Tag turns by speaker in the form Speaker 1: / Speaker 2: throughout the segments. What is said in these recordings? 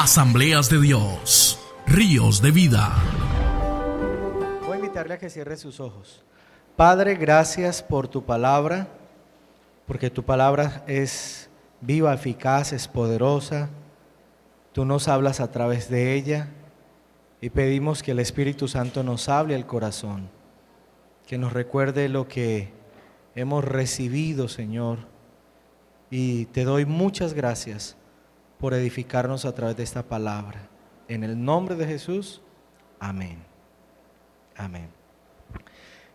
Speaker 1: Asambleas de Dios, ríos de vida.
Speaker 2: Voy a invitarle a que cierre sus ojos. Padre, gracias por tu palabra, porque tu palabra es viva, eficaz, es poderosa. Tú nos hablas a través de ella y pedimos que el Espíritu Santo nos hable al corazón, que nos recuerde lo que hemos recibido, Señor. Y te doy muchas gracias por edificarnos a través de esta palabra. En el nombre de Jesús, amén. Amén.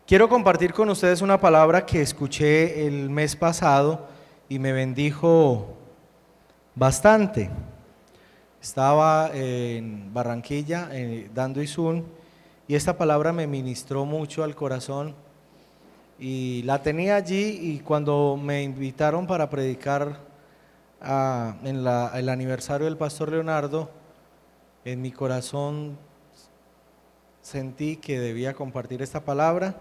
Speaker 2: Quiero compartir con ustedes una palabra que escuché el mes pasado y me bendijo bastante. Estaba en Barranquilla dando Izún y esta palabra me ministró mucho al corazón y la tenía allí, y cuando me invitaron para predicar en el aniversario del pastor Leonardo, en mi corazón sentí que debía compartir esta palabra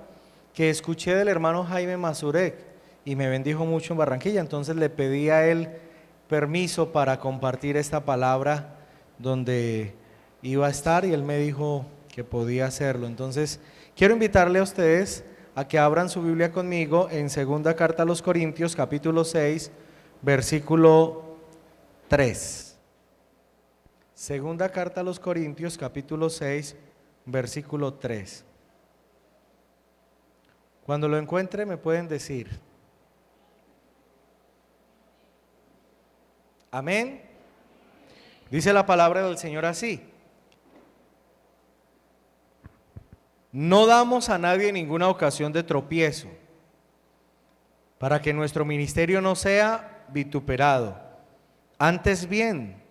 Speaker 2: que escuché del hermano Jaime Mazurek y me bendijo mucho en Barranquilla. Entonces le pedí a él permiso para compartir esta palabra donde iba a estar y él me dijo que podía hacerlo. Entonces quiero invitarle a ustedes a que abran su Biblia conmigo en segunda carta a los Corintios, capítulo 6, versículo 3. Segunda carta a los Corintios, capítulo 6, versículo 3. Cuando lo encuentre me pueden decir amén. Dice la palabra del Señor así: no damos a nadie ninguna ocasión de tropiezo, para que nuestro ministerio no sea vituperado. Antes bien,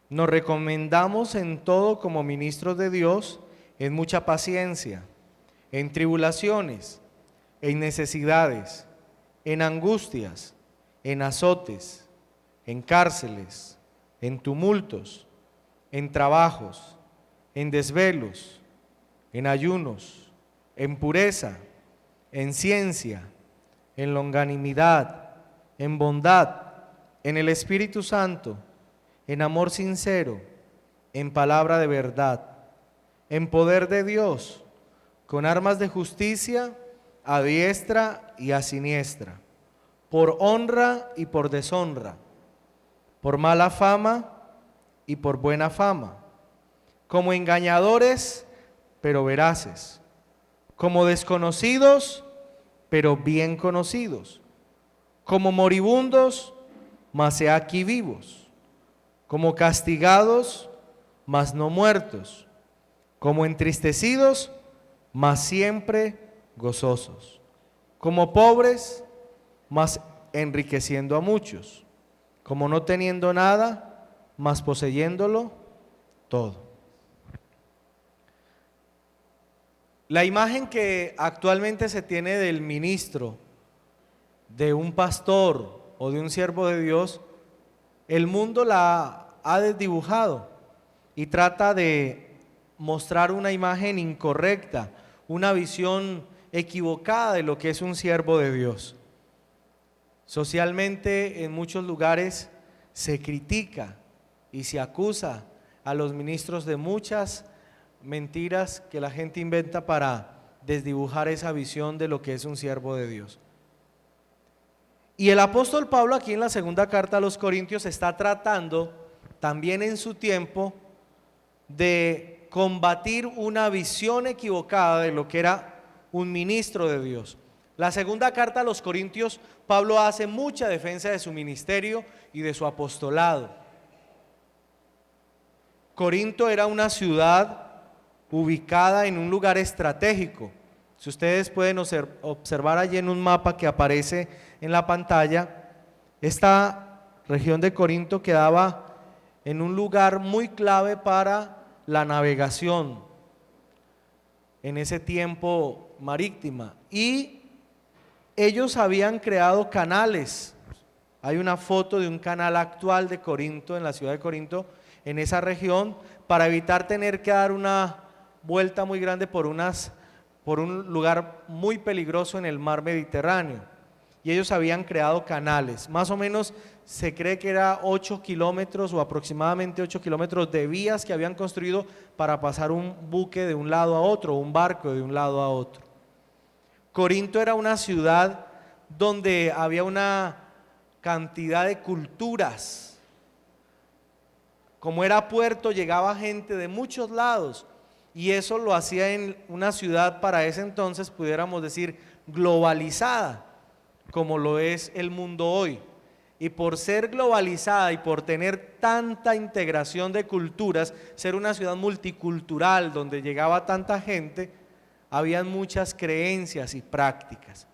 Speaker 2: nos recomendamos en todo como ministros de Dios, en mucha paciencia, en tribulaciones, en necesidades, en angustias, en azotes, en cárceles, en tumultos, en trabajos, en desvelos, en ayunos, en pureza, en ciencia, en longanimidad, en bondad, en el Espíritu Santo, en amor sincero, en palabra de verdad, en poder de Dios, con armas de justicia a diestra y a siniestra, por honra y por deshonra, por mala fama y por buena fama, como engañadores pero veraces, como desconocidos pero bien conocidos, como moribundos mas he aquí vivos, como castigados mas no muertos, como entristecidos mas siempre gozosos, como pobres mas enriqueciendo a muchos, como no teniendo nada mas poseyéndolo todo. La imagen que actualmente se tiene del ministro, de un pastor o de un siervo de Dios, el mundo la ha desdibujado y trata de mostrar una imagen incorrecta, una visión equivocada de lo que es un siervo de Dios. Socialmente, en muchos lugares se critica y se acusa a los ministros de muchas mentiras que la gente inventa para desdibujar esa visión de lo que es un siervo de Dios. Y el apóstol Pablo aquí en la segunda carta a los Corintios está tratando también en su tiempo de combatir una visión equivocada de lo que era un ministro de Dios. La segunda carta a los Corintios, Pablo hace mucha defensa de su ministerio y de su apostolado. Corinto era una ciudad ubicada en un lugar estratégico. Si ustedes pueden observar allí en un mapa que aparece en la pantalla, esta región de Corinto quedaba en un lugar muy clave para la navegación en ese tiempo marítima, y ellos habían creado canales. Hay una foto de un canal actual de Corinto, en la ciudad de Corinto, en esa región, para evitar tener que dar una vuelta muy grande por un lugar muy peligroso en el mar Mediterráneo. Y ellos habían creado canales. Más o menos se cree que era 8 kilómetros o aproximadamente 8 kilómetros de vías que habían construido para pasar un buque de un lado a otro, un barco de un lado a otro. Corinto era una ciudad donde había una cantidad de culturas. Como era puerto, llegaba gente de muchos lados y eso lo hacía en una ciudad para ese entonces, pudiéramos decir, globalizada, como lo es el mundo hoy. Y por ser globalizada y por tener tanta integración de culturas, ser una ciudad multicultural donde llegaba tanta gente, habían muchas creencias y prácticas.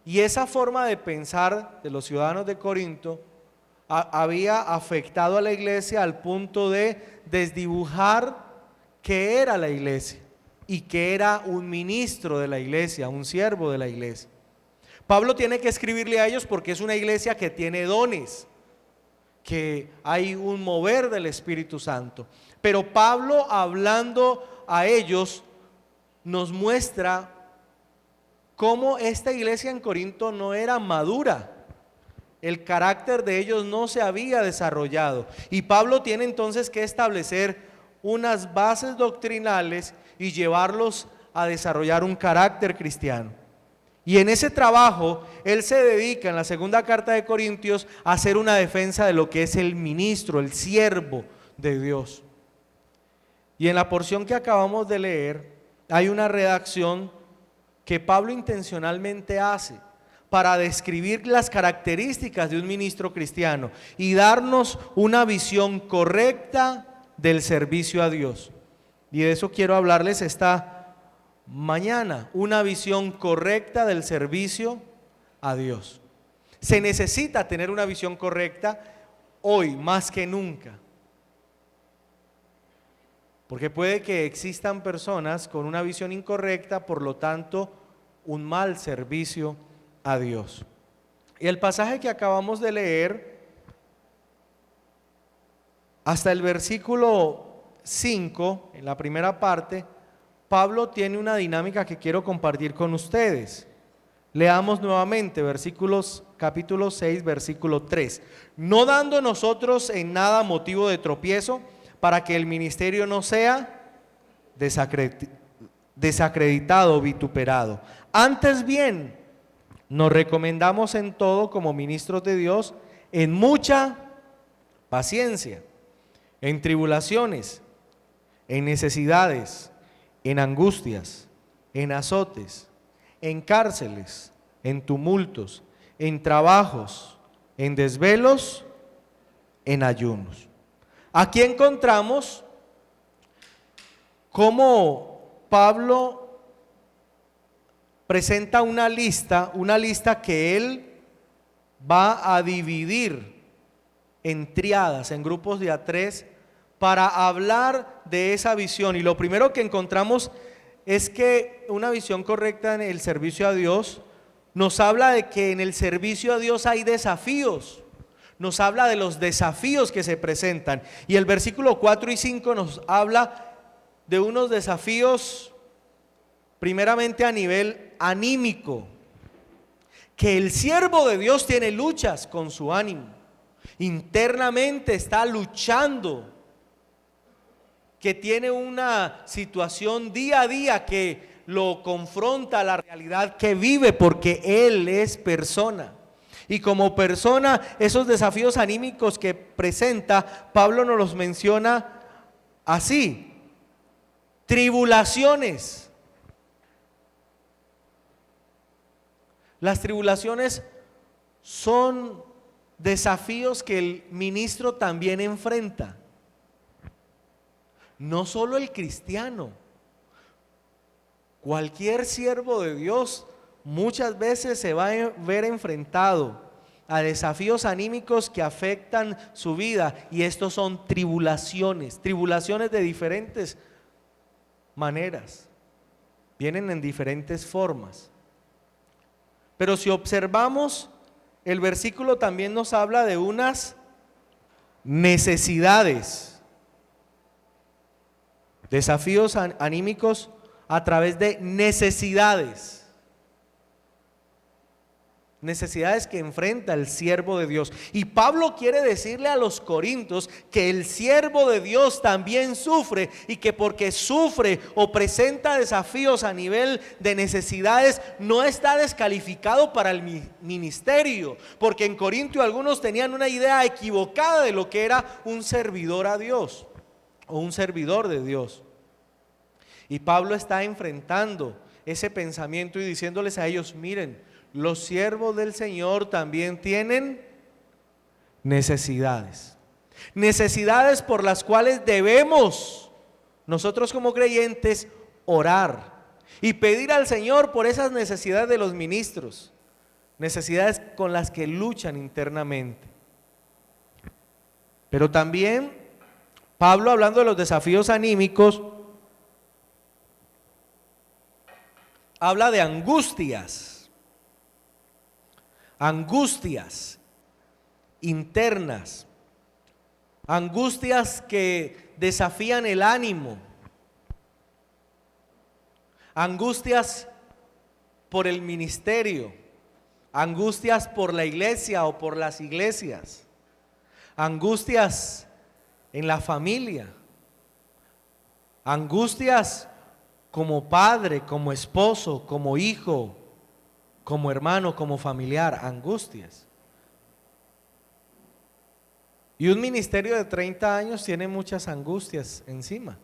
Speaker 2: Y esa forma de pensar de los ciudadanos de Corinto había afectado a la iglesia al punto de desdibujar qué era la iglesia y qué era un ministro de la iglesia, un siervo de la iglesia. Pablo tiene que escribirle a ellos porque es una iglesia que tiene dones, que hay un mover del Espíritu Santo. Pero Pablo, hablando a ellos, nos muestra cómo esta iglesia en Corinto no era madura. El carácter de ellos no se había desarrollado. Y Pablo tiene entonces que establecer unas bases doctrinales y llevarlos a desarrollar un carácter cristiano. Y en ese trabajo, él se dedica en la segunda carta de Corintios a hacer una defensa de lo que es el ministro, el siervo de Dios. Y en la porción que acabamos de leer, hay una redacción que Pablo intencionalmente hace para describir las características de un ministro cristiano y darnos una visión correcta del servicio a Dios. Y de eso quiero hablarles esta mañana, una visión correcta del servicio a Dios. Se necesita tener una visión correcta hoy más que nunca, porque puede que existan personas con una visión incorrecta, por lo tanto, un mal servicio a Dios. Y el pasaje que acabamos de leer, hasta el versículo 5, en la primera parte, Pablo tiene una dinámica que quiero compartir con ustedes. Leamos nuevamente capítulo 6, versículo 3. No dando nosotros en nada motivo de tropiezo, para que el ministerio no sea desacreditado o vituperado. Antes bien, nos recomendamos en todo como ministros de Dios, en mucha paciencia, en tribulaciones, en necesidades, en angustias, en azotes, en cárceles, en tumultos, en trabajos, en desvelos, en ayunos. Aquí encontramos cómo Pablo presenta una lista que él va a dividir en triadas, en grupos de a 3, para hablar de esa visión. Y lo primero que encontramos es que una visión correcta en el servicio a Dios nos habla de que en el servicio a Dios hay desafíos. Nos habla de los desafíos que se presentan. Y el versículo 4 y 5 nos habla de unos desafíos primeramente a nivel anímico, que el siervo de Dios tiene luchas con su ánimo. Internamente está luchando, que tiene una situación día a día que lo confronta a la realidad que vive, porque él es persona. Y como persona, esos desafíos anímicos que presenta, Pablo nos los menciona así: tribulaciones. Las tribulaciones son desafíos que el ministro también enfrenta. No solo el cristiano, cualquier siervo de Dios muchas veces se va a ver enfrentado a desafíos anímicos que afectan su vida, y estos son tribulaciones de diferentes maneras, vienen en diferentes formas. Pero si observamos, el versículo también nos habla de unas necesidades. Desafíos anímicos a través de necesidades. necesidades que enfrenta el siervo de Dios. Y Pablo quiere decirle a los corintios que el siervo de Dios también sufre, y que porque sufre o presenta desafíos a nivel de necesidades no está descalificado para el ministerio, porque en Corintio algunos tenían una idea equivocada de lo que era un servidor a Dios o un servidor de Dios. Y Pablo está enfrentando ese pensamiento y diciéndoles a ellos: miren, los siervos del Señor también tienen necesidades. Necesidades por las cuales debemos nosotros como creyentes orar y pedir al Señor por esas necesidades de los ministros. Necesidades con las que luchan internamente. Pero también Pablo, hablando de los desafíos anímicos, habla de angustias internas, angustias que desafían el ánimo, angustias por el ministerio, angustias por la iglesia o por las iglesias, angustias en la familia, angustias como padre, como esposo, como hijo, como hermano, como familiar, angustias. Y un ministerio de 30 años tiene muchas angustias encima,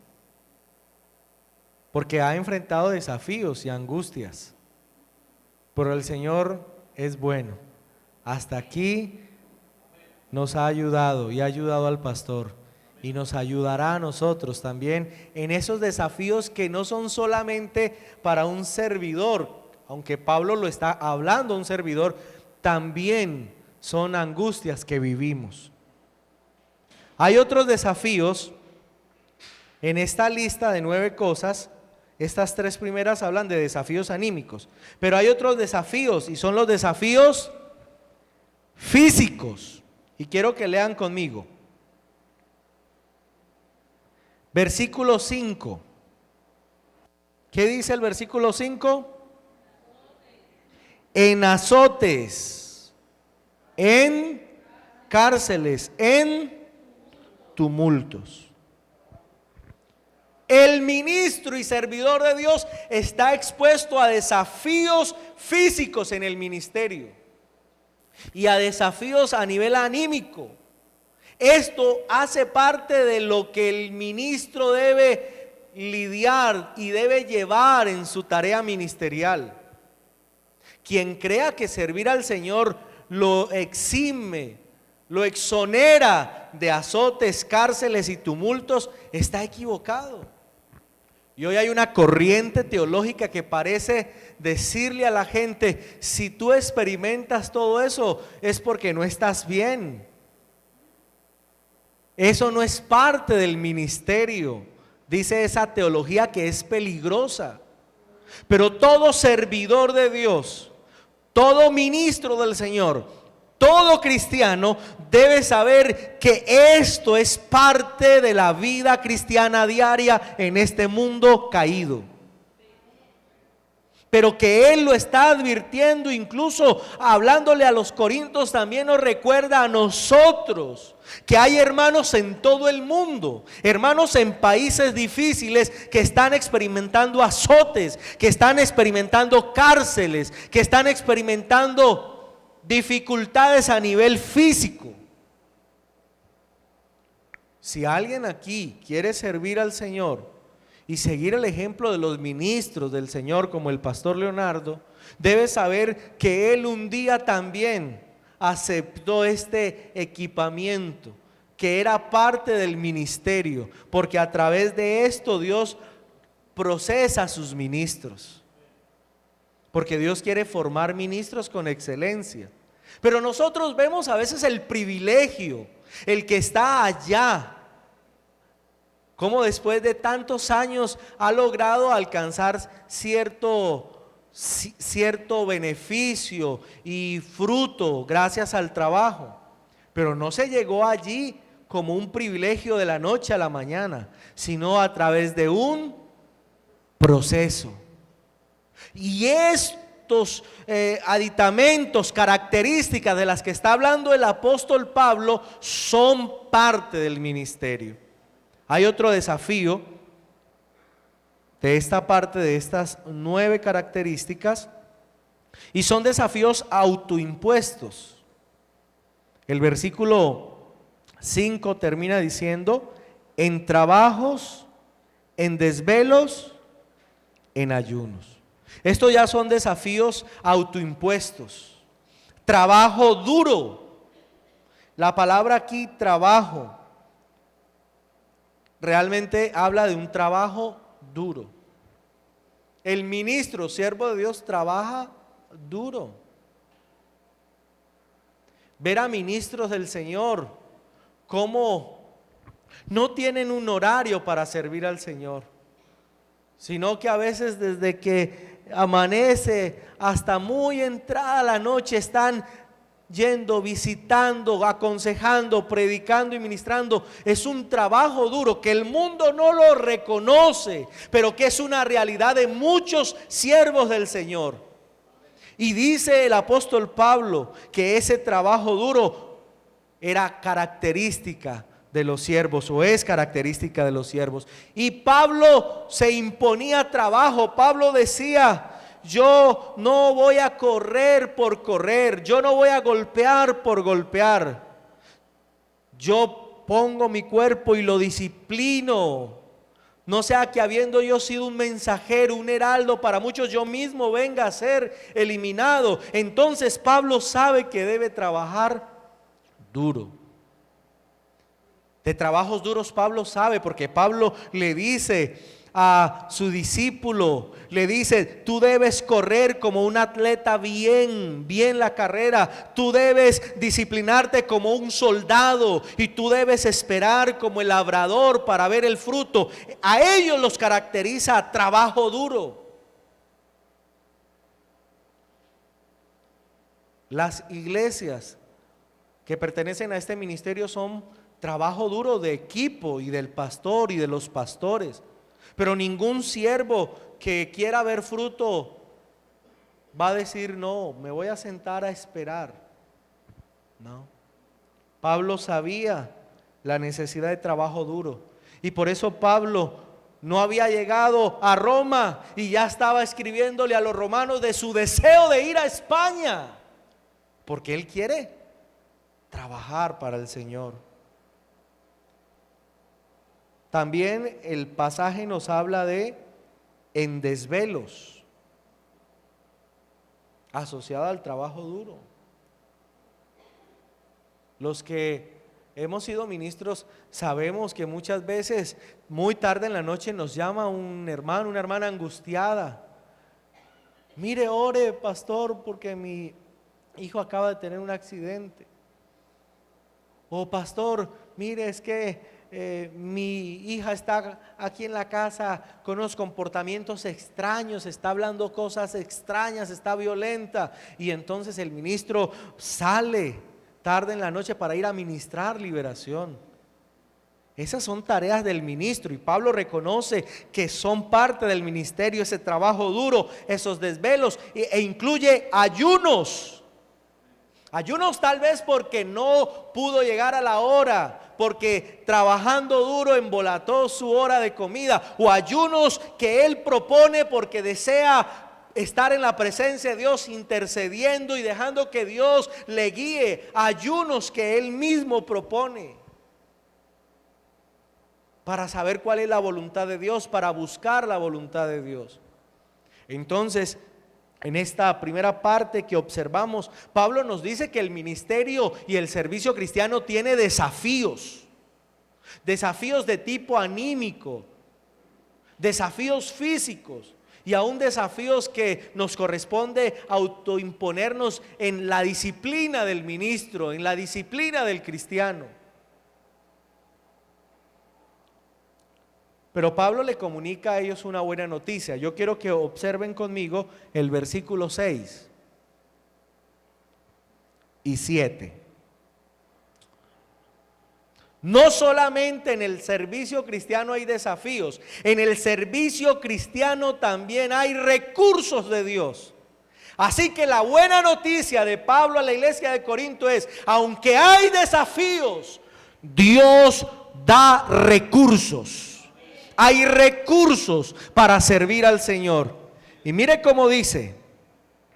Speaker 2: porque ha enfrentado desafíos y angustias. Pero el Señor es bueno. Hasta aquí nos ha ayudado y ha ayudado al pastor. Y nos ayudará a nosotros también en esos desafíos que no son solamente para un servidor, aunque Pablo lo está hablando a un servidor, también son angustias que vivimos. Hay otros desafíos en esta lista de 9 cosas. Estas 3 primeras hablan de desafíos anímicos, pero hay otros desafíos, y son los desafíos físicos. Y quiero que lean conmigo. Versículo 5. ¿Qué dice el versículo 5? En azotes, en cárceles, en tumultos. El ministro y servidor de Dios está expuesto a desafíos físicos en el ministerio y a desafíos a nivel anímico. Esto hace parte de lo que el ministro debe lidiar y debe llevar en su tarea ministerial. Quien crea que servir al Señor lo exime, lo exonera de azotes, cárceles y tumultos, está equivocado. Y hoy hay una corriente teológica que parece decirle a la gente: si tú experimentas todo eso es porque no estás bien. Eso no es parte del ministerio, dice esa teología que es peligrosa. Pero todo servidor de Dios, todo ministro del Señor, todo cristiano debe saber que esto es parte de la vida cristiana diaria en este mundo caído. Pero que Él lo está advirtiendo, incluso hablándole a los corintios, también nos recuerda a nosotros que hay hermanos en todo el mundo, hermanos en países difíciles que están experimentando azotes, que están experimentando cárceles, que están experimentando dificultades a nivel físico. Si alguien aquí quiere servir al Señor y seguir el ejemplo de los ministros del Señor como el pastor Leonardo, debe saber que él un día también aceptó este equipamiento, que era parte del ministerio, porque a través de esto Dios procesa a sus ministros, porque Dios quiere formar ministros con excelencia. Pero nosotros vemos a veces el privilegio, el que está allá, como después de tantos años ha logrado alcanzar cierto beneficio y fruto gracias al trabajo, pero no se llegó allí como un privilegio de la noche a la mañana, sino a través de un proceso. Y estos aditamentos, características de las que está hablando el apóstol Pablo son parte del ministerio. Hay otro desafío de esta parte, de estas 9 características, y son desafíos autoimpuestos. El versículo 5 termina diciendo: en trabajos, en desvelos, en ayunos. Estos ya son desafíos autoimpuestos. Trabajo duro. La palabra aquí, trabajo, realmente habla de un trabajo duro. El ministro, siervo de Dios, trabaja duro. Ver a ministros del Señor cómo no tienen un horario para servir al Señor, sino que a veces desde que amanece hasta muy entrada la noche están yendo, visitando, aconsejando, predicando y ministrando. Es un trabajo duro que el mundo no lo reconoce, pero que es una realidad de muchos siervos del Señor. Y dice el apóstol Pablo que ese trabajo duro era característica de los siervos, o es característica de los siervos. Y Pablo se imponía trabajo. Pablo decía: yo no voy a correr por correr, yo no voy a golpear por golpear, yo pongo mi cuerpo y lo disciplino, no sea que habiendo yo sido un mensajero, un heraldo para muchos, yo mismo venga a ser eliminado. Entonces Pablo sabe que debe trabajar duro. De trabajos duros Pablo sabe, porque Pablo le dice a su discípulo, le dice: tú debes correr como un atleta bien la carrera, tú debes disciplinarte como un soldado y tú debes esperar como el labrador para ver el fruto. A ellos los caracteriza trabajo duro. Las iglesias que pertenecen a este ministerio son trabajo duro de equipo y del pastor y de los pastores. Pero ningún siervo que quiera ver fruto va a decir: no, me voy a sentar a esperar. No. Pablo sabía la necesidad de trabajo duro, y por eso Pablo no había llegado a Roma y ya estaba escribiéndole a los romanos de su deseo de ir a España, porque él quiere trabajar para el Señor. También el pasaje nos habla de en desvelos, asociado al trabajo duro. Los que hemos sido ministros sabemos que muchas veces muy tarde en la noche nos llama un hermano, una hermana angustiada: mire, ore, pastor, porque mi hijo acaba de tener un accidente. O pastor, mire, es que mi hija está aquí en la casa con unos comportamientos extraños, está hablando cosas extrañas, está violenta. Y entonces el ministro sale tarde en la noche para ir a ministrar liberación. Esas son tareas del ministro, y Pablo reconoce que son parte del ministerio, ese trabajo duro, esos desvelos, e incluye ayunos. Ayunos tal vez porque no pudo llegar a la hora, porque trabajando duro embolató su hora de comida, o ayunos que él propone porque desea estar en la presencia de Dios intercediendo y dejando que Dios le guíe. Ayunos que él mismo propone para saber cuál es la voluntad de Dios, para buscar la voluntad de Dios. Entonces, en esta primera parte que observamos, Pablo nos dice que el ministerio y el servicio cristiano tiene desafíos de tipo anímico, desafíos físicos y aún desafíos que nos corresponde autoimponernos en la disciplina del ministro, en la disciplina del cristiano. Pero Pablo le comunica a ellos una buena noticia. Yo quiero que observen conmigo el versículo 6 y 7. No solamente en el servicio cristiano hay desafíos, en el servicio cristiano también hay recursos de Dios. Así que la buena noticia de Pablo a la iglesia de Corinto es, aunque hay desafíos, Dios da recursos. Hay recursos para servir al Señor. Y mire cómo dice,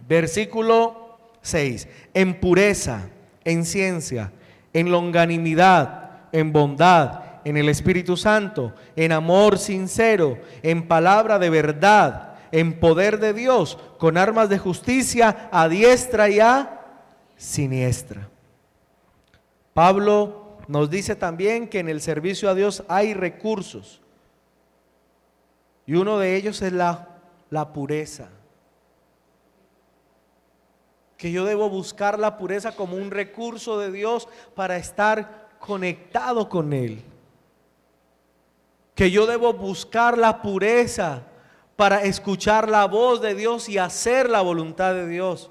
Speaker 2: versículo 6, en pureza, en ciencia, en longanimidad, en bondad, en el Espíritu Santo, en amor sincero, en palabra de verdad, en poder de Dios, con armas de justicia a diestra y a siniestra. Pablo nos dice también que en el servicio a Dios hay recursos. Y uno de ellos es la pureza. Que yo debo buscar la pureza como un recurso de Dios para estar conectado con Él. Que yo debo buscar la pureza para escuchar la voz de Dios y hacer la voluntad de Dios.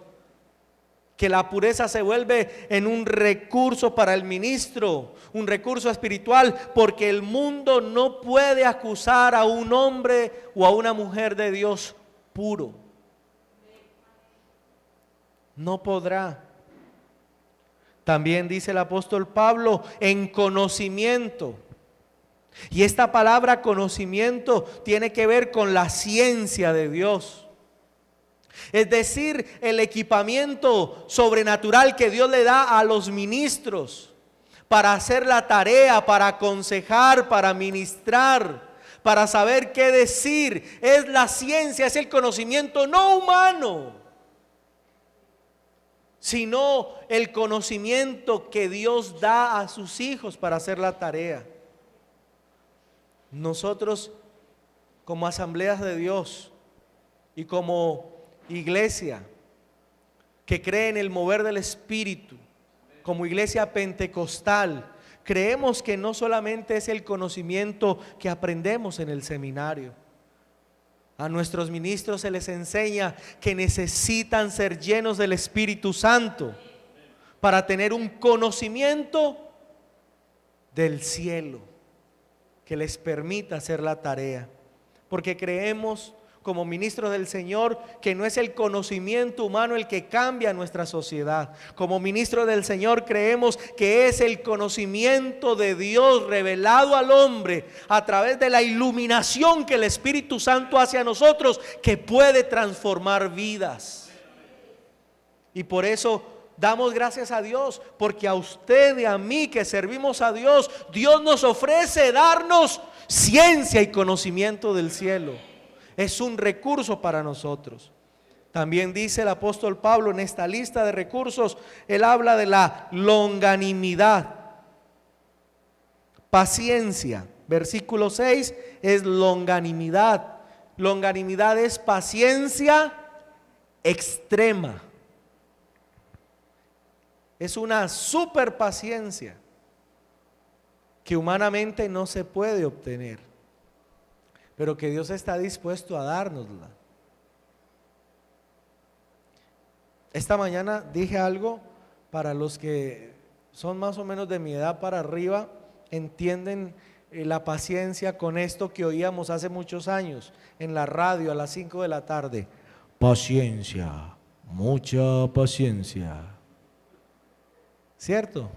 Speaker 2: Que la pureza se vuelve en un recurso para el ministro, un recurso espiritual, porque el mundo no puede acusar a un hombre o a una mujer de Dios puro. No podrá. También dice el apóstol Pablo, en conocimiento. Y esta palabra conocimiento tiene que ver con la ciencia de Dios. Es decir, el equipamiento sobrenatural que Dios le da a los ministros para hacer la tarea, para aconsejar, para ministrar, para saber qué decir. Es la ciencia, es el conocimiento no humano, sino el conocimiento que Dios da a sus hijos para hacer la tarea. Nosotros, como asambleas de Dios y como iglesia que cree en el mover del Espíritu, como iglesia pentecostal, creemos que no solamente es el conocimiento que aprendemos en el seminario. A nuestros ministros se les enseña que necesitan ser llenos del Espíritu Santo para tener un conocimiento del cielo que les permita hacer la tarea. Porque creemos como ministros del Señor que no es el conocimiento humano el que cambia nuestra sociedad. Como ministros del Señor creemos que es el conocimiento de Dios revelado al hombre a través de la iluminación que el Espíritu Santo hace a nosotros, que puede transformar vidas. Y por eso damos gracias a Dios, porque a usted y a mí que servimos a Dios, Dios nos ofrece darnos ciencia y conocimiento del cielo. Es un recurso para nosotros. También dice el apóstol Pablo en esta lista de recursos, él habla de la longanimidad, paciencia. Versículo 6 es longanimidad. Longanimidad es paciencia extrema. Es una super paciencia que humanamente no se puede obtener, pero que Dios está dispuesto a dárnosla. Esta mañana dije algo para los que son más o menos de mi edad para arriba, entienden la paciencia con esto que oíamos hace muchos años en la radio a las 5 de la tarde. Paciencia, mucha paciencia. ¿Cierto?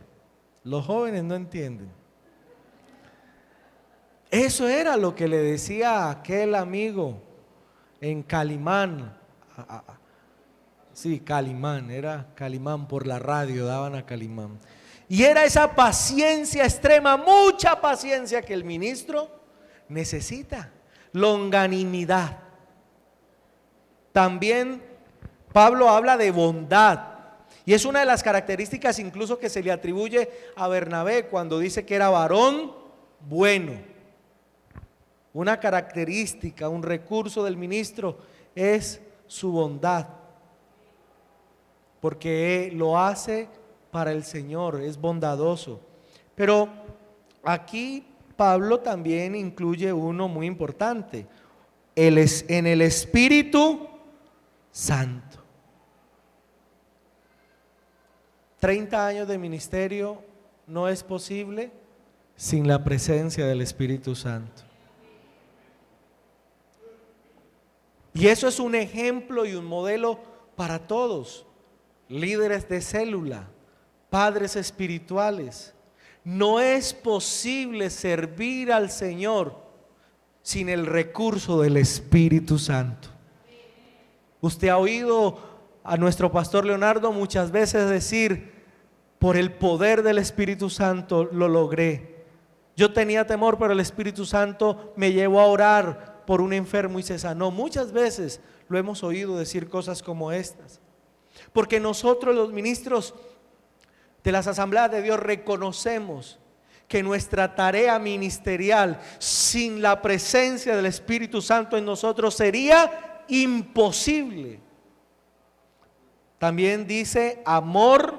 Speaker 2: Los jóvenes no entienden. Eso era lo que le decía a aquel amigo en Calimán. Sí, Calimán, era Calimán, por la radio daban a Calimán. Y era esa paciencia extrema, mucha paciencia que el ministro necesita. Longanimidad. También Pablo habla de bondad. Y es una de las características incluso que se le atribuye a Bernabé cuando dice que era varón bueno. Una característica, un recurso del ministro es su bondad, porque lo hace para el Señor, es bondadoso. Pero aquí Pablo también incluye uno muy importante, en el Espíritu Santo. 30 años de ministerio no es posible sin la presencia del Espíritu Santo. Y eso es un ejemplo y un modelo para todos, líderes de célula, padres espirituales. No es posible servir al Señor sin el recurso del Espíritu Santo. Usted ha oído a nuestro pastor Leonardo muchas veces decir: por el poder del Espíritu Santo lo logré. Yo tenía temor, pero el Espíritu Santo me llevó a orar por un enfermo y se sanó. Muchas veces lo hemos oído decir cosas como estas. Porque nosotros, los ministros de las Asambleas de Dios, reconocemos que nuestra tarea ministerial sin la presencia del Espíritu Santo en nosotros sería imposible. También dice amor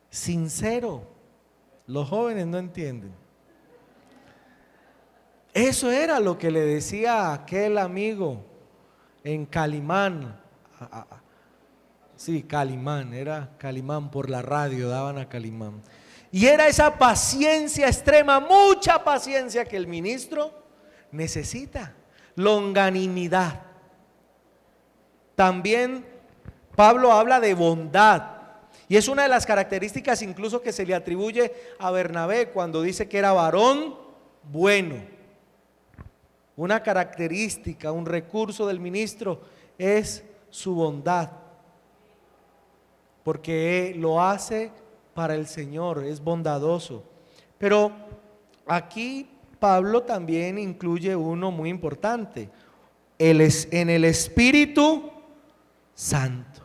Speaker 2: sincero. Los jóvenes no entienden. Eso era lo que le decía aquel amigo en Calimán. Sí, Calimán, era Calimán, por la radio daban a Calimán. Y era esa paciencia extrema, mucha paciencia que el ministro necesita, longanimidad. También Pablo habla de bondad, y es una de las características incluso que se le atribuye a Bernabé cuando dice que era varón bueno. Una característica, un recurso del ministro es su bondad, porque lo hace para el Señor, es bondadoso. Pero aquí Pablo también incluye uno muy importante, en el Espíritu Santo.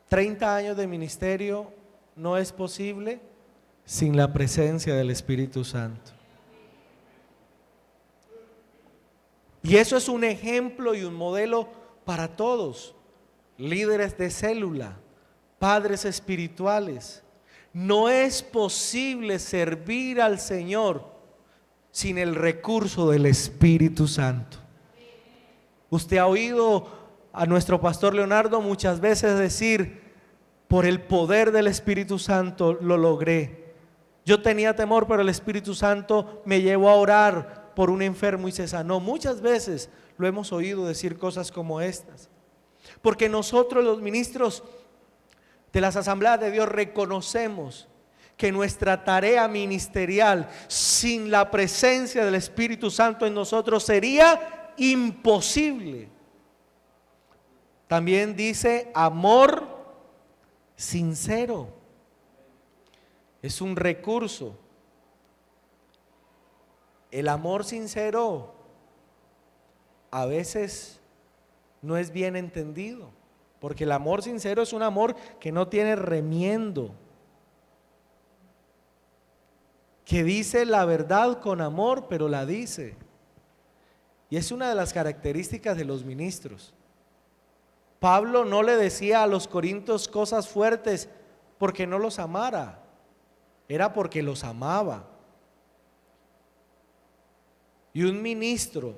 Speaker 2: 30 años de ministerio no es posible sin la presencia del Espíritu Santo. Y eso es un ejemplo y un modelo para todos, líderes de célula, padres espirituales. No es posible servir al Señor sin el recurso del Espíritu Santo. Usted ha oído a nuestro pastor Leonardo muchas veces decir: por el poder del Espíritu Santo lo logré. Yo tenía temor, pero el Espíritu Santo me llevó a orar por un enfermo y se sanó. Muchas veces lo hemos oído decir cosas como estas. Porque nosotros, los ministros de las Asambleas de Dios, reconocemos que nuestra tarea ministerial sin la presencia del Espíritu Santo en nosotros sería imposible. También dice amor sincero. Es un recurso. El amor sincero a veces no es bien entendido, porque el amor sincero es un amor que no tiene remiendo, que dice la verdad con amor, pero la dice. Y es una de las características de los ministros. Pablo no le decía a los corintios cosas fuertes porque no los amara, era porque los amaba. Y un ministro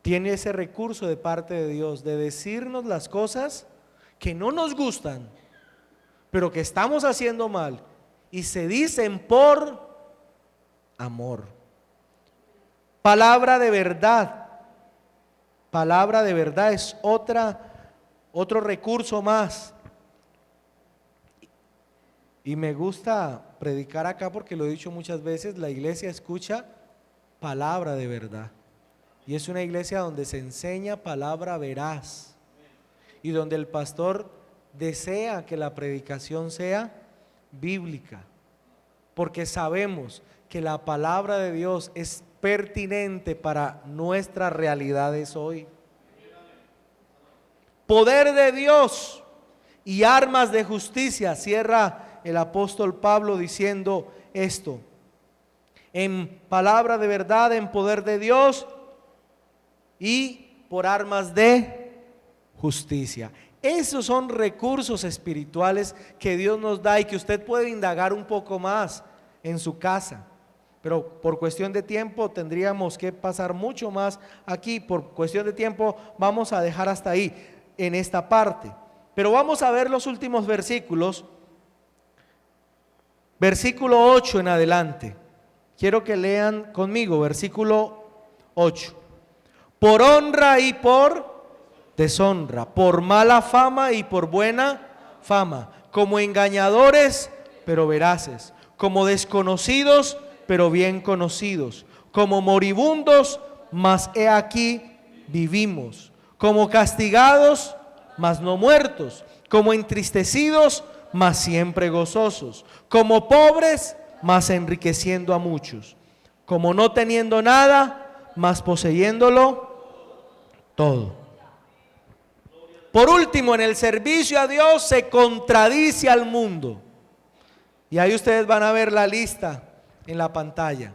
Speaker 2: tiene ese recurso de parte de Dios de decirnos las cosas que no nos gustan, pero que estamos haciendo mal, y se dicen por amor. Palabra de verdad. Palabra de verdad es otro recurso más. Y me gusta predicar acá porque lo he dicho muchas veces, la iglesia escucha palabra de verdad. Y es una iglesia donde se enseña palabra veraz y donde el pastor desea que la predicación sea bíblica, porque sabemos que la palabra de Dios es pertinente para nuestras realidades hoy. Poder de Dios y armas de justicia, cierra el apóstol Pablo diciendo esto: en palabra de verdad, en poder de Dios y por armas de justicia. Esos son recursos espirituales que Dios nos da y que usted puede indagar un poco más en su casa. Pero por cuestión de tiempo tendríamos que pasar mucho más aquí. Por cuestión de tiempo vamos a dejar hasta ahí en esta parte. Pero vamos a ver los últimos versículos. Versículo 8 en adelante. Quiero que lean conmigo, versículo 8. Por honra y por deshonra, por mala fama y por buena fama, como engañadores, pero veraces, como desconocidos, pero bien conocidos, como moribundos, mas he aquí vivimos, como castigados, mas no muertos, como entristecidos, mas siempre gozosos, como pobres, mas enriqueciendo a muchos, como no teniendo nada, mas poseyéndolo todo. Por último, en el servicio a Dios se contradice al mundo. Y ahí ustedes van a ver la lista en la pantalla.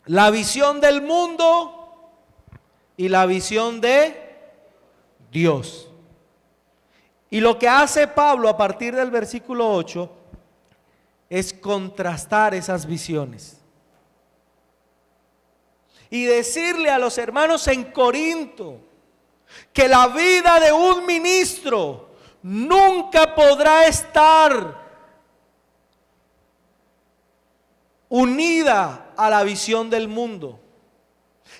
Speaker 2: La visión del mundo y la visión de Dios. Y lo que hace Pablo a partir del versículo 8 es contrastar esas visiones. Y decirle a los hermanos en Corinto que la vida de un ministro nunca podrá estar unida a la visión del mundo.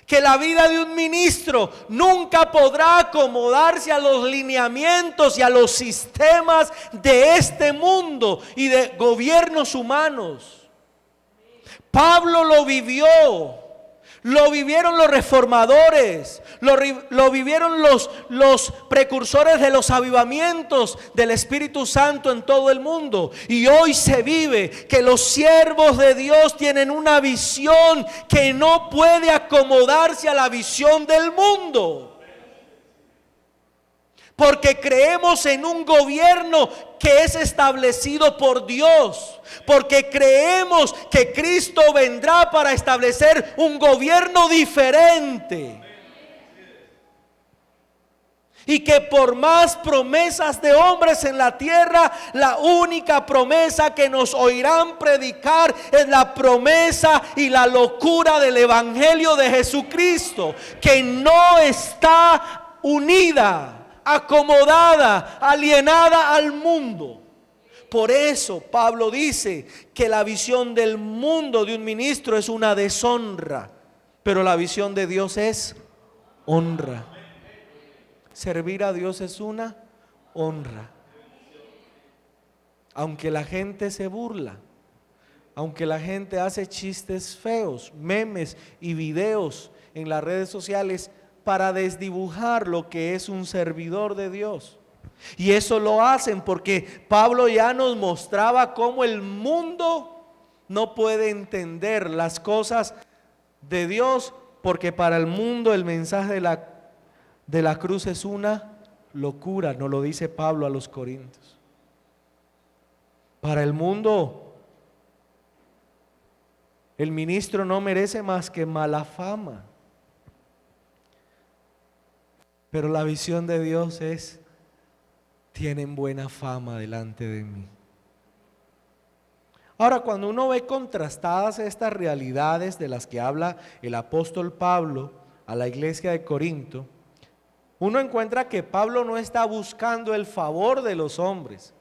Speaker 2: Que la vida de un ministro nunca podrá acomodarse a los lineamientos y a los sistemas de este mundo y de gobiernos humanos. Pablo lo vivió, lo vivieron los reformadores, lo vivieron los precursores de los avivamientos del Espíritu Santo en todo el mundo. Y hoy se vive que los siervos de Dios tienen una visión que no puede acomodarse a la visión del mundo. Porque creemos en un gobierno que es establecido por Dios. Porque creemos que Cristo vendrá para establecer un gobierno diferente. Y que por más promesas de hombres en la tierra, la única promesa que nos oirán predicar es la promesa y la locura del Evangelio de Jesucristo, que no está unida, acomodada, alienada al mundo. Por eso Pablo dice que la visión del mundo de un ministro es una deshonra, pero la visión de Dios es honra. Servir a Dios es una honra. Aunque la gente se burla, aunque la gente hace chistes feos, memes y videos en las redes sociales para desdibujar lo que es un servidor de Dios. Y eso lo hacen porque Pablo ya nos mostraba cómo el mundo no puede entender las cosas de Dios, porque para el mundo el mensaje de la cruz es una locura, nos lo dice Pablo a los Corintios. Para el mundo el ministro no merece más que mala fama. Pero la visión de Dios es: tienen buena fama delante de mí. Ahora, cuando uno ve contrastadas estas realidades de las que habla el apóstol Pablo a la iglesia de Corinto, uno encuentra que Pablo no está buscando el favor de los hombres,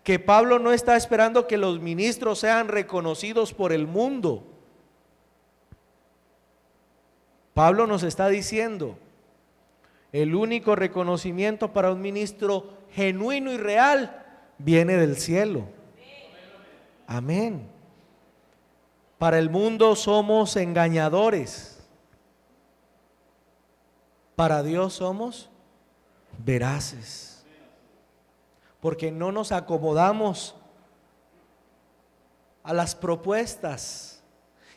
Speaker 2: que Pablo no está esperando que los ministros sean reconocidos por el mundo. Pablo nos está diciendo: el único reconocimiento para un ministro genuino y real viene del cielo. Amén. Para el mundo somos engañadores. Para Dios somos veraces. Porque no nos acomodamos a las propuestas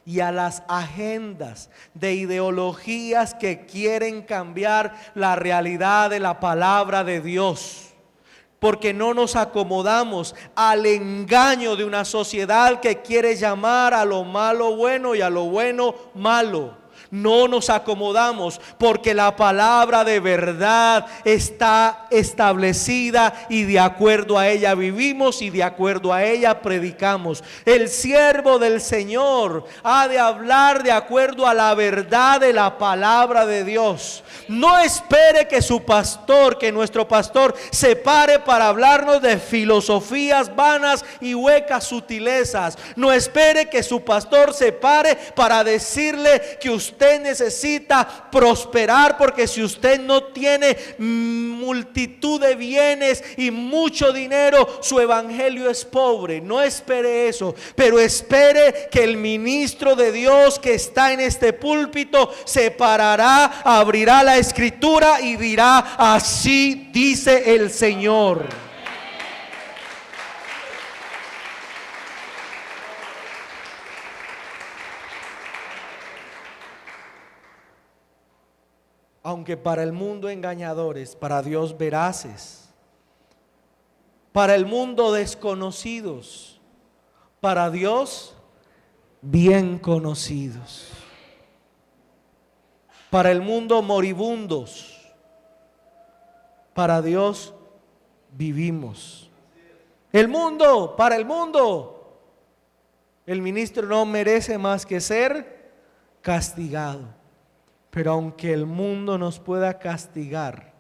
Speaker 2: y a las agendas de ideologías que quieren cambiar la realidad de la palabra de Dios. Porque no nos acomodamos al engaño de una sociedad que quiere llamar a lo malo bueno y a lo bueno malo. No nos acomodamos porque la palabra de verdad está establecida y de acuerdo a ella vivimos y de acuerdo a ella predicamos. El siervo del Señor ha de hablar de acuerdo a la verdad de la palabra de Dios. No espere que su pastor, que nuestro pastor se pare para hablarnos de filosofías vanas y huecas sutilezas. No espere que su pastor se pare para decirle que usted usted necesita prosperar, porque si usted no tiene multitud de bienes y mucho dinero, su evangelio es pobre. No espere eso, pero espere que el ministro de Dios que está en este púlpito se parará, abrirá la escritura y dirá: así dice el Señor. Aunque para el mundo engañadores, para Dios veraces, para el mundo desconocidos, para Dios bien conocidos, para el mundo moribundos, para Dios vivimos. Para el mundo, el ministro no merece más que ser castigado. Pero aunque el mundo nos pueda castigar,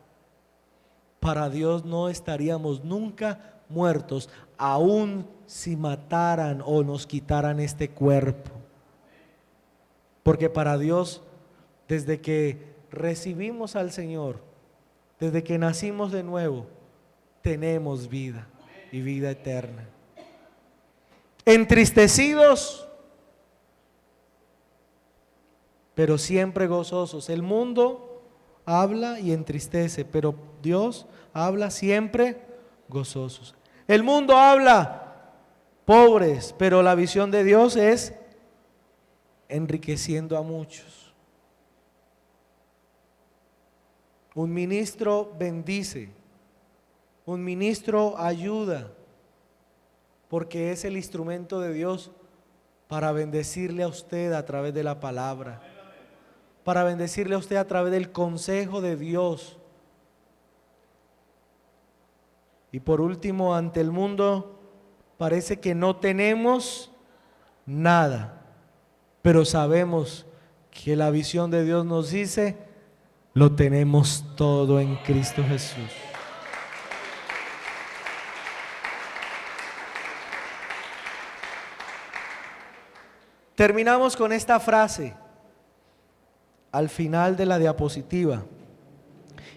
Speaker 2: para Dios no estaríamos nunca muertos, aun si mataran o nos quitaran este cuerpo. Porque para Dios, desde que recibimos al Señor, desde que nacimos de nuevo, tenemos vida y vida eterna. Entristecidos, pero siempre gozosos. El mundo habla y entristece, pero Dios habla siempre gozosos. El mundo habla pobres, pero la visión de Dios es enriqueciendo a muchos. Un ministro bendice, un ministro ayuda, porque es el instrumento de Dios para bendecirle a usted a través de la palabra, para bendecirle a usted a través del consejo de Dios. Y por último, ante el mundo parece que no tenemos nada, pero sabemos que la visión de Dios nos dice: lo tenemos todo en Cristo Jesús. Terminamos con esta frase al final de la diapositiva,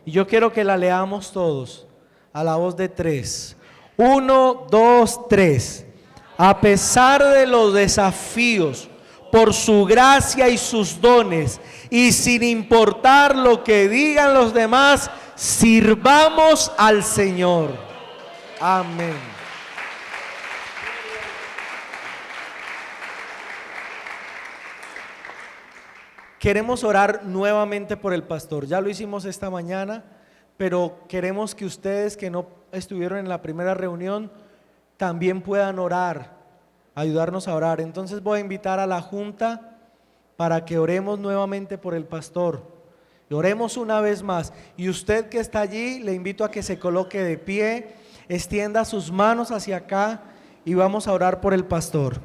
Speaker 2: y yo quiero que la leamos todos a la voz de 3. 1, 2, 3. A pesar de los desafíos, por su gracia y sus dones, y sin importar lo que digan los demás, sirvamos al Señor. Amén. Queremos orar nuevamente por el pastor. Ya lo hicimos esta mañana, pero queremos que ustedes que no estuvieron en la primera reunión también puedan orar, ayudarnos a orar. Entonces voy a invitar a la junta para que oremos nuevamente por el pastor. Y oremos una vez más. Y usted que está allí, le invito a que se coloque de pie, extienda sus manos hacia acá y vamos a orar por el pastor.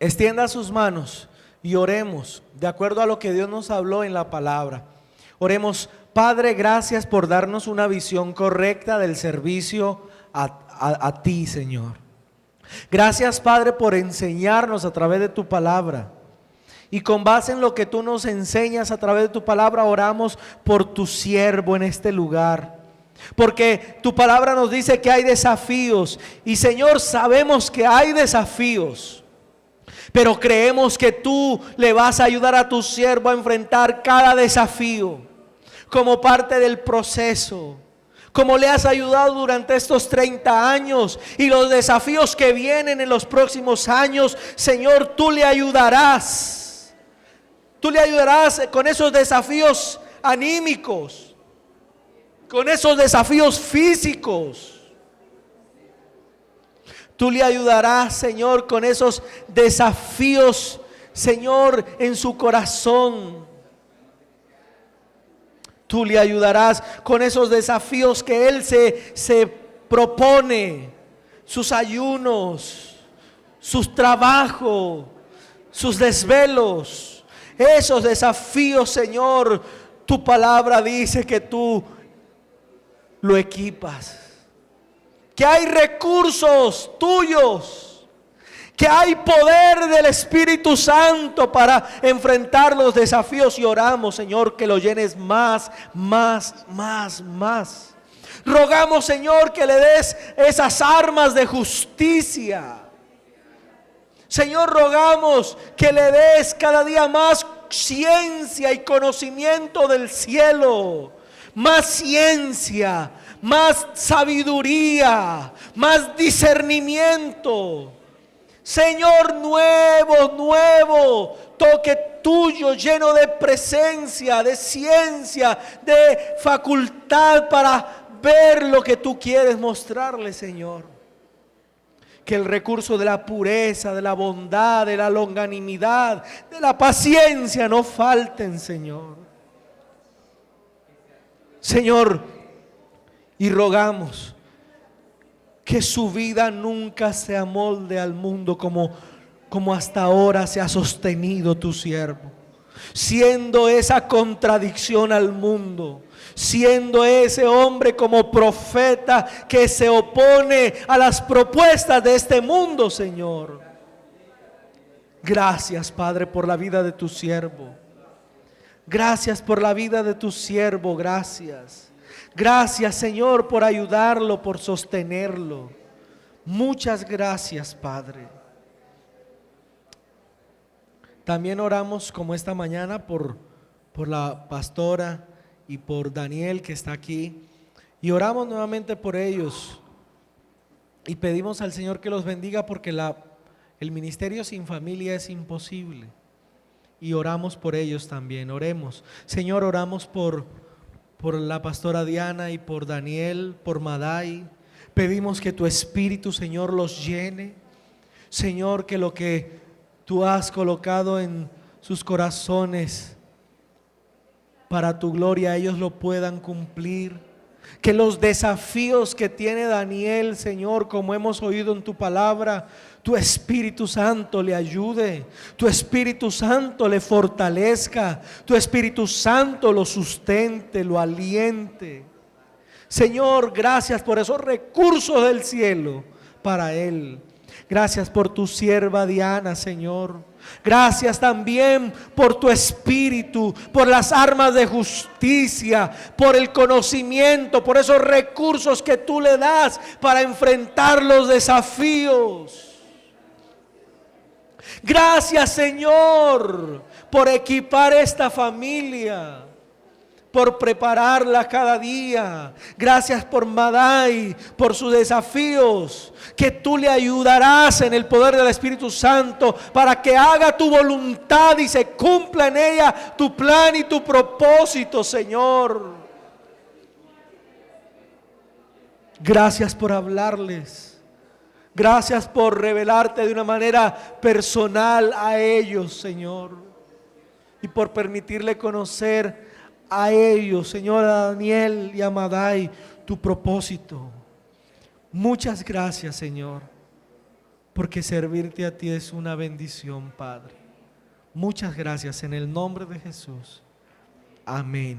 Speaker 2: Extienda sus manos y oremos de acuerdo a lo que Dios nos habló en la palabra. Oremos: Padre, gracias por darnos una visión correcta del servicio a ti, Señor. Gracias, Padre, por enseñarnos a través de tu palabra. Y con base en lo que tú nos enseñas a través de tu palabra, oramos por tu siervo en este lugar. Porque tu palabra nos dice que hay desafíos. Y Señor, sabemos que hay desafíos, pero creemos que tú le vas a ayudar a tu siervo a enfrentar cada desafío como parte del proceso, como le has ayudado durante estos 30 años y los desafíos que vienen en los próximos años. Señor, tú le ayudarás con esos desafíos anímicos, con esos desafíos físicos. Tú le ayudarás, Señor, con esos desafíos, Señor, en su corazón. Tú le ayudarás con esos desafíos que Él se propone, sus ayunos, sus trabajos, sus desvelos. Esos desafíos, Señor, Tu palabra dice que tú lo equipas, que hay recursos tuyos, que hay poder del Espíritu Santo para enfrentar los desafíos, y oramos, Señor, que lo llenes más. Rogamos, Señor, que le des esas armas de justicia. Señor, rogamos que le des cada día más ciencia y conocimiento del cielo, más ciencia, más sabiduría, más discernimiento. Señor, nuevo toque tuyo, lleno de presencia, de ciencia, de facultad para ver lo que tú quieres mostrarle, Señor. Que el recurso de la pureza, de la bondad, de la longanimidad, de la paciencia no falten, Señor. Señor, y rogamos que su vida nunca se amolde al mundo como hasta ahora se ha sostenido tu siervo, siendo esa contradicción al mundo, siendo ese hombre como profeta que se opone a las propuestas de este mundo, Señor. Gracias, Padre, por la vida de tu siervo. Gracias por la vida de tu siervo, gracias. Gracias, Señor, por ayudarlo, por sostenerlo. Muchas gracias, Padre. También oramos como esta mañana por la pastora y por Daniel que está aquí. Y oramos nuevamente por ellos. Y pedimos al Señor que los bendiga, porque el ministerio sin familia es imposible. Y oramos por ellos también. Oremos. Señor, oramos por la pastora Diana y por Daniel, por Madai. Pedimos que tu Espíritu, Señor, los llene. Señor, que lo que tú has colocado en sus corazones para tu gloria, ellos lo puedan cumplir. Que los desafíos que tiene Daniel, Señor, como hemos oído en tu palabra, tu Espíritu Santo le ayude, tu Espíritu Santo le fortalezca, tu Espíritu Santo lo sustente, lo aliente. Señor, gracias por esos recursos del cielo para él. Gracias por tu sierva Diana, Señor. Gracias también por tu Espíritu, por las armas de justicia, por el conocimiento, por esos recursos que tú le das para enfrentar los desafíos. Gracias, Señor, por equipar esta familia, por prepararla cada día. Gracias por Madai, por sus desafíos, que tú le ayudarás en el poder del Espíritu Santo para que haga tu voluntad y se cumpla en ella tu plan y tu propósito, Señor. Gracias por hablarles. Gracias por revelarte de una manera personal a ellos, Señor, y por permitirle conocer a ellos, Señor, a Daniel y a Madai, tu propósito. Muchas gracias, Señor, porque servirte a ti es una bendición, Padre. Muchas gracias en el nombre de Jesús. Amén.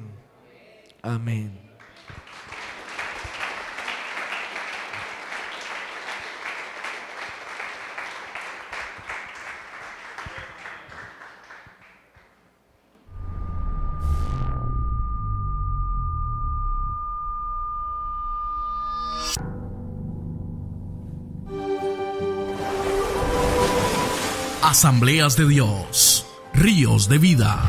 Speaker 2: Amén.
Speaker 1: Asambleas de Dios, Ríos de Vida.